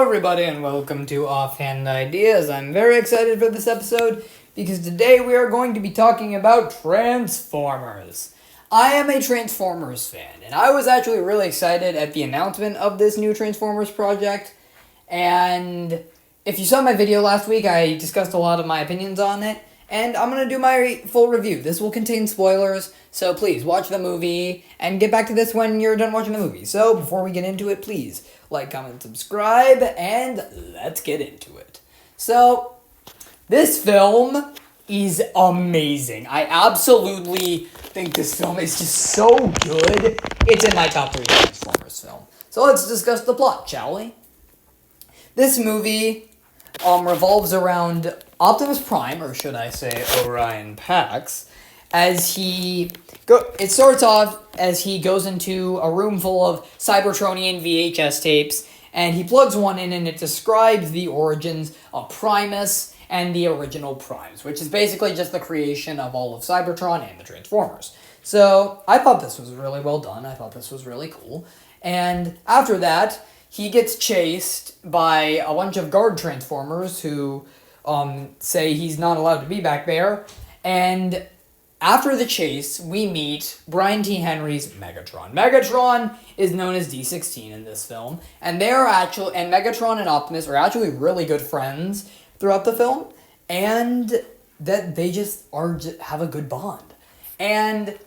everybody, and welcome to Offhand Ideas. I'm very excited for this episode because today we are going to be talking about Transformers. I am a Transformers fan, and I was actually really excited at the announcement of this new Transformers project. And if you saw my video last week, I discussed a lot of my opinions on it, and I'm going to do my full review. This will contain spoilers, so please watch the movie and get back to this when you're done watching the movie. So before we get into it, please like, comment, subscribe, and let's get into it. So, this film is amazing. I absolutely think this film is just so good. It's in my top 3 Transformers film. So let's discuss the plot, shall we? This movie revolves around Optimus Prime, or should I say Orion Pax, it starts off as he goes into a room full of Cybertronian VHS tapes, and he plugs one in, and it describes the origins of Primus and the original Primes, which is basically just the creation of all of Cybertron and the Transformers. So, I thought this was really well done. I thought this was really cool. And after that, he gets chased by a bunch of guard Transformers who say he's not allowed to be back there, and after the chase, we meet Brian T. Henry's Megatron. Megatron is known as D16 in this film, and Megatron and Optimus are actually really good friends throughout the film, and that they just have a good bond. And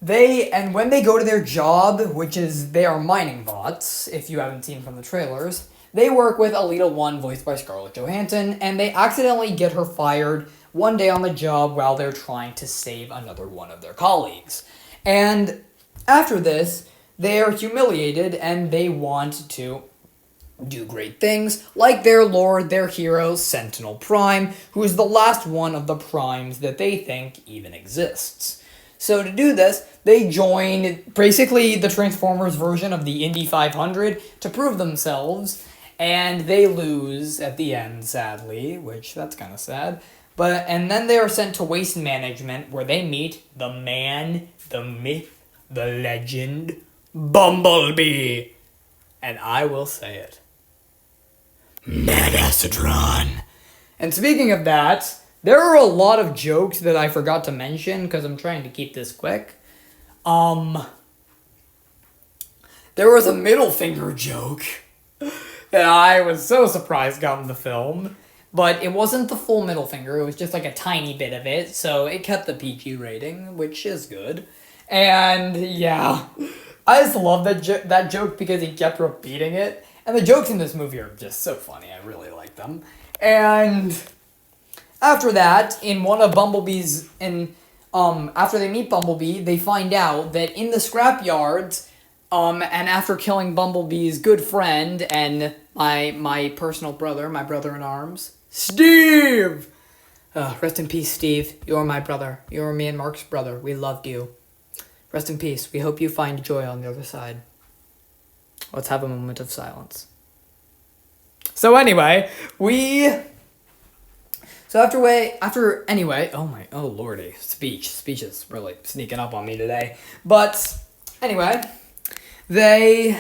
when they go to their job, which is they are mining bots, if you haven't seen from the trailers, they work with Alita 1, voiced by Scarlett Johansson, and they accidentally get her fired one day on the job while they're trying to save another one of their colleagues. And after this, they are humiliated and they want to do great things, like their lord, their hero, Sentinel Prime, who is the last one of the primes that they think even exists. So to do this, they join basically the Transformers version of the Indy 500 to prove themselves, and they lose at the end, sadly, which that's kind of sad. And then they are sent to Waste Management, where they meet the man, the myth, the legend, Bumblebee. And I will say it. Megasatron. And speaking of that, there are a lot of jokes that I forgot to mention, because I'm trying to keep this quick. There was a middle finger joke that I was so surprised got in the film. But it wasn't the full middle finger, it was just like a tiny bit of it, so it kept the PG rating, which is good. And yeah, I just love that joke because he kept repeating it. And the jokes in this movie are just so funny, I really like them. And after that, in one of Bumblebee's, after they meet Bumblebee, they find out that in the scrapyards, and after killing Bumblebee's good friend and my personal brother, my brother-in-arms, Steve! Rest in peace, Steve. You're my brother. You're me and Mark's brother. We loved you. Rest in peace. We hope you find joy on the other side. Let's have a moment of silence. So anyway, oh lordy, speech is really sneaking up on me today. But anyway, they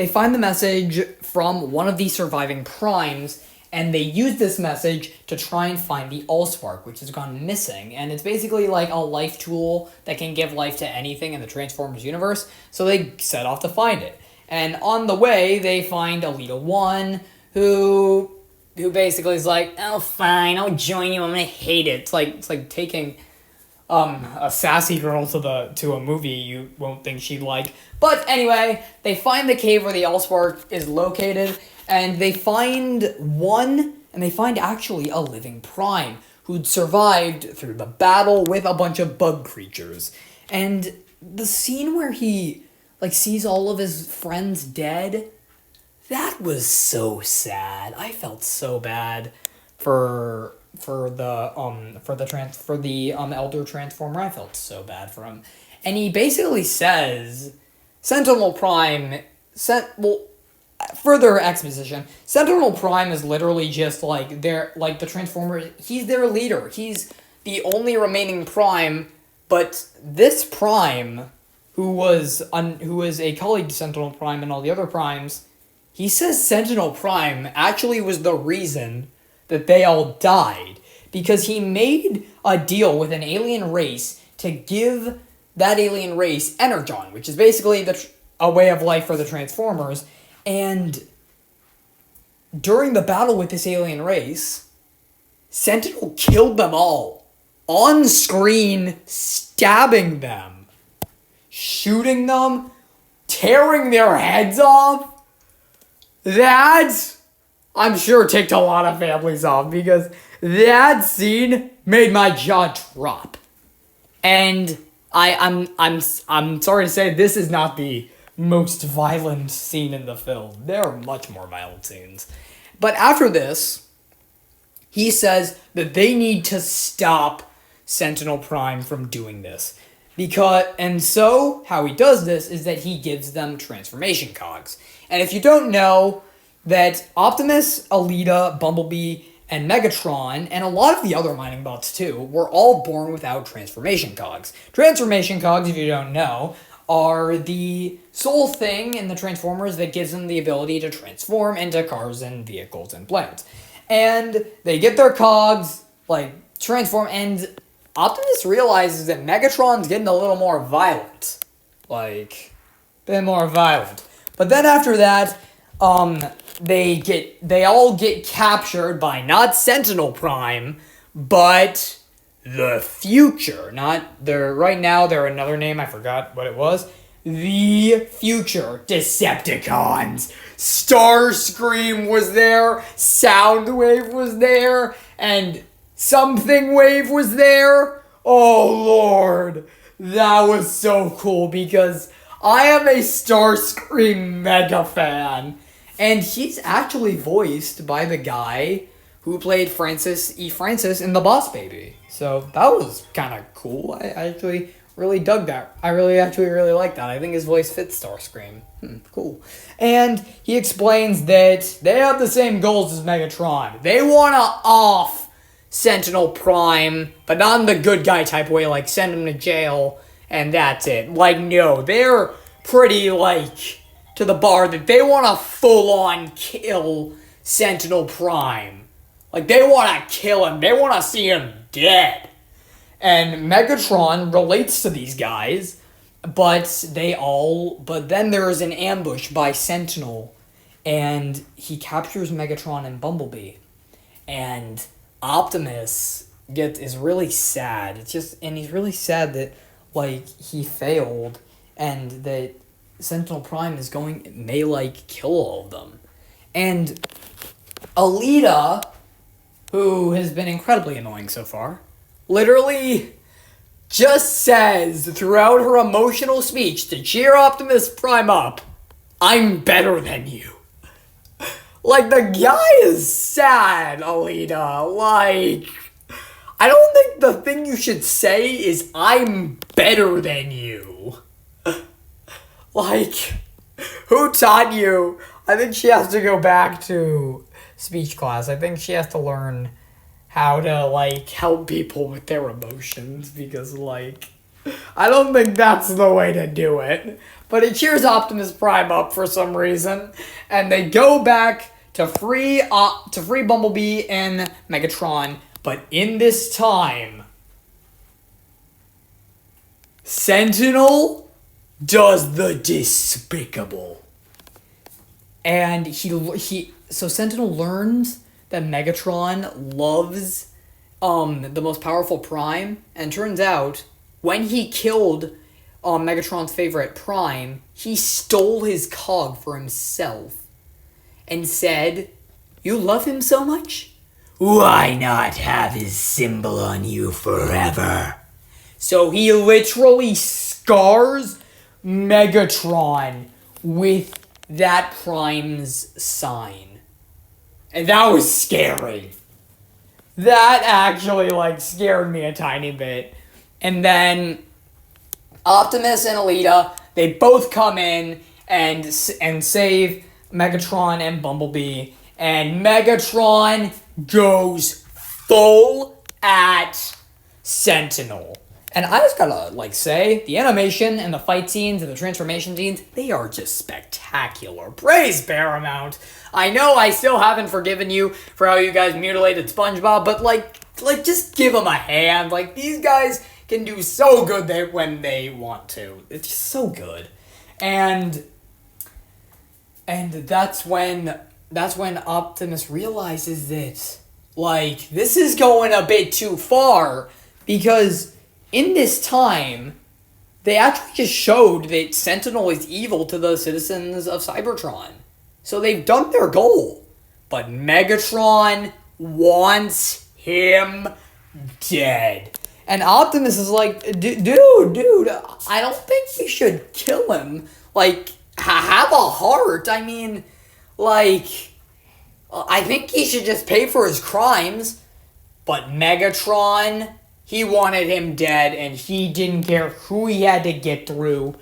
find the message from one of the surviving primes, and they use this message to try and find the Allspark, which has gone missing. And it's basically like a life tool that can give life to anything in the Transformers universe. So they set off to find it. And on the way, they find Alita 1, who basically is like, oh, fine, I'll join you, I'm gonna hate it. It's like taking a sassy girl to a movie you won't think she'd like. But anyway, they find the cave where the Allspark is located, and they find actually a living Prime who'd survived through the battle with a bunch of bug creatures. And the scene where he sees all of his friends dead, that was so sad. I felt so bad for the elder Transformer. I felt so bad for him. And he basically says Sentinel Prime further exposition. Sentinel Prime is literally just the Transformers. He's their leader. He's the only remaining Prime, but this Prime, who was a colleague to Sentinel Prime and all the other Primes, he says Sentinel Prime actually was the reason that they all died. Because he made a deal with an alien race to give that alien race Energon, which is basically a way of life for the Transformers. And during the battle with this alien race, Sentinel killed them all. On screen, stabbing them, shooting them, tearing their heads off. That, I'm sure, ticked a lot of families off, because that scene made my jaw drop. And I'm sorry to say, this is not the most violent scene in the film. There are much more violent scenes. But after this, he says that they need to stop Sentinel Prime from doing this. And so, how he does this is that he gives them transformation cogs. And if you don't know, that Optimus, Alita, Bumblebee, and Megatron, and a lot of the other mining bots too, were all born without transformation cogs. Transformation cogs, if you don't know, are the sole thing in the Transformers that gives them the ability to transform into cars and vehicles and planes. And they get their cogs, transform, and Optimus realizes that Megatron's getting a little more violent. A bit more violent. But then after that, they all get captured by not Sentinel Prime, but the future. Right now they're another name, I forgot what it was. The future Decepticons. Starscream was there, Soundwave was there, and Something Wave was there. Oh Lord, that was so cool, because I am a Starscream mega fan. And he's actually voiced by the guy who played Francis E. Francis in The Boss Baby. So that was kind of cool. I actually really dug that. I really like that. I think his voice fits Starscream. Cool. And he explains that they have the same goals as Megatron. They want to off Sentinel Prime, but not in the good guy type way, like send him to jail and that's it. No, they're pretty, to the bar that they want to full-on kill Sentinel Prime. They want to kill him. They want to see him dead. And Megatron relates to these guys, but then there is an ambush by Sentinel, and he captures Megatron and Bumblebee. And Optimus is really sad. And he's really sad that, he failed, and that Sentinel Prime may kill all of them. And Alita, who has been incredibly annoying so far, literally just says throughout her emotional speech to cheer Optimus Prime up, "I'm better than you." The guy is sad, Alita. I don't think the thing you should say is, "I'm better than you." Who taught you? I think she has to go back to speech class. I think she has to learn how to, help people with their emotions, because, I don't think that's the way to do it. But it cheers Optimus Prime up for some reason, and they go back to free Bumblebee and Megatron, but in this time, Sentinel does the despicable. And so Sentinel learns that Megatron loves the most powerful Prime, and turns out when he killed Megatron's favorite Prime, he stole his cog for himself and said, "You love him so much? Why not have his symbol on you forever?" So he literally scars Megatron with that Prime's sign. And that was scary. That actually, scared me a tiny bit. And then Optimus and Alita, they both come in and save Megatron and Bumblebee. And Megatron goes full at Sentinel. And I just gotta, say, the animation and the fight scenes and the transformation scenes, they are just spectacular. Praise Paramount! I know I still haven't forgiven you for how you guys mutilated SpongeBob, but, just give them a hand. These guys can do so good when they want to. It's just so good. And that's when Optimus realizes that, this is going a bit too far, because in this time, they actually just showed that Sentinel is evil to the citizens of Cybertron. So they've done their goal. But Megatron wants him dead. And Optimus is like, dude, I don't think we should kill him. Have a heart. I mean, I think he should just pay for his crimes. But Megatron, he wanted him dead, and he didn't care who he had to get through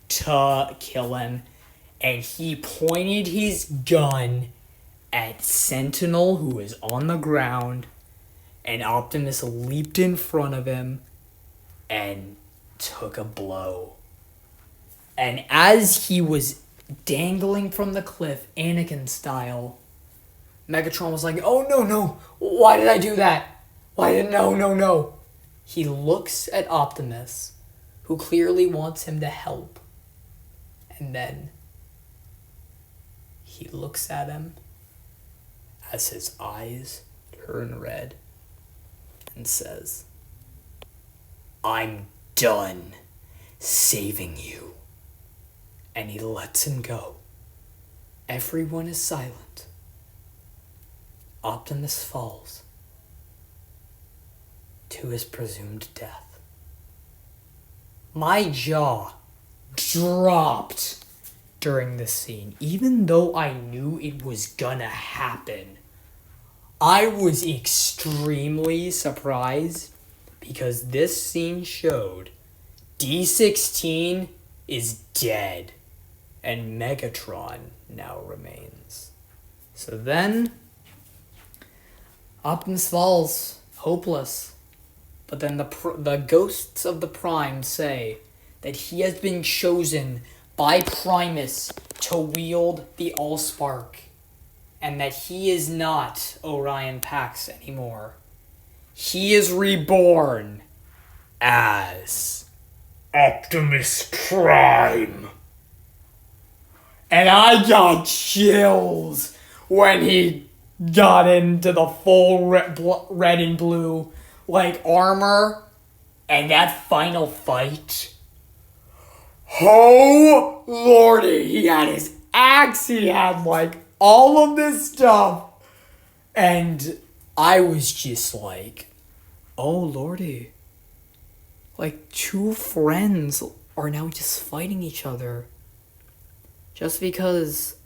to kill him. And he pointed his gun at Sentinel, who was on the ground, and Optimus leaped in front of him and took a blow. And as he was dangling from the cliff, Anakin style, Megatron was like, oh, no, why did I do that? No. He looks at Optimus, who clearly wants him to help. And then he looks at him as his eyes turn red and says, I'm done saving you. And he lets him go. Everyone is silent. Optimus falls to his presumed death. My jaw dropped during this scene. Even though I knew it was gonna happen, I was extremely surprised because this scene showed D16 is dead and Megatron now remains. So then Optimus falls, hopeless. But then the ghosts of the Prime say that he has been chosen by Primus to wield the Allspark, and that he is not Orion Pax anymore. He is reborn as Optimus Prime. And I got chills when he got into the full red and blue armor and that final fight. Oh lordy, he had his axe, he had all of this stuff, and I was just oh lordy, two friends are now just fighting each other just because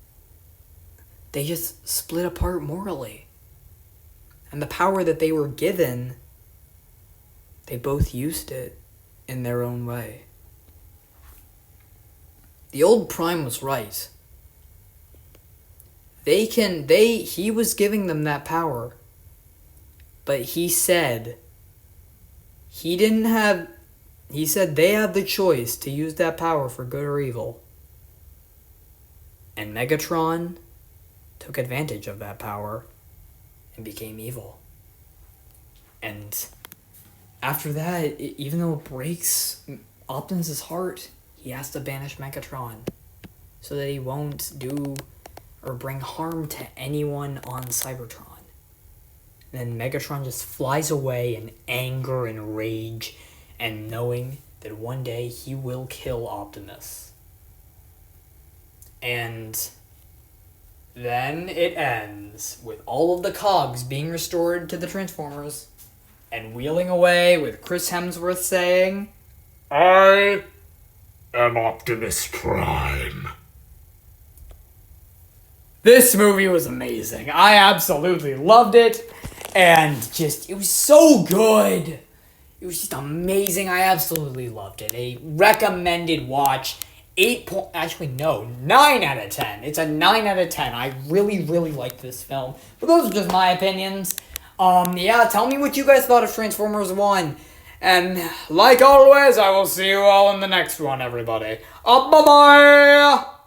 they just split apart morally. And the power that they were given, they both used it in their own way. The old Prime was right. He was giving them that power. But he said they had the choice to use that power for good or evil. And Megatron took advantage of that power and became evil. And after that, even though it breaks Optimus' heart, he has to banish Megatron so that he won't do or bring harm to anyone on Cybertron. And then Megatron just flies away in anger and rage, and knowing that one day he will kill Optimus. And then it ends with all of the cogs being restored to the Transformers and wheeling away with Chris Hemsworth saying, I am Optimus Prime. This movie was amazing. I absolutely loved it. And it was so good. It was just amazing. I absolutely loved it. A recommended watch. 9 out of 10. It's a 9 out of 10. I really, really liked this film. But those are just my opinions. Tell me what you guys thought of Transformers 1. And like always, I will see you all in the next one, everybody. Bye-bye!